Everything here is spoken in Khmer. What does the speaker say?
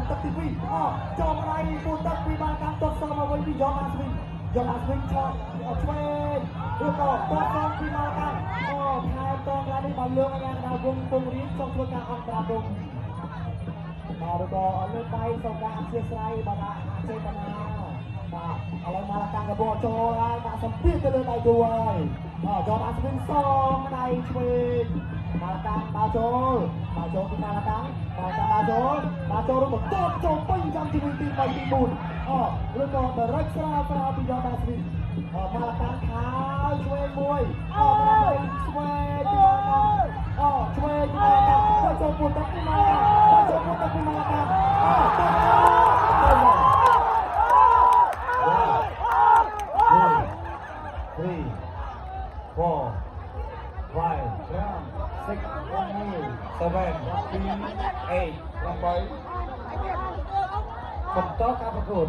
ទឹកទី2ចុងដៃពូទឹកពីបានកាន់ទត់សមកវិញពីយ៉ងអាស្វីយ៉ងអាស្វីឆក់ឆ្វេងឬក៏ទត់សពីបានកាន់ថែតងឡើងនេះបានលើកយ៉ាងណាវងពងរៀនចង់ធ្វើការអន្តរាគមន៍ឬក៏លើកដៃសម្រាប់អធិស្ស្រ័យបាទចេតនាបាទឥឡូវមកកាន់កបោចូលហើយដាក់សម្ពាធទៅលើដៃគូហើយយ៉ងអាស្វីសងដៃឆ្វេងមកកាន់ដល់ចូលពីមកកាន់ដល់ចូលរួមបន្ទាត់ចូលពេញចាំទី1ទី3ទី4ឬក៏ដរិចស្រាលពីយ៉ងអាស្វីមកកាន់ខោឆ្វេងមួយឆ្វេងឆ្វេងចូលពុតទឹកពីមកចូលពុតទឹកពីមកកាន់ 3, 4, 5, 6, 7, 8 បន្តការប្រកួត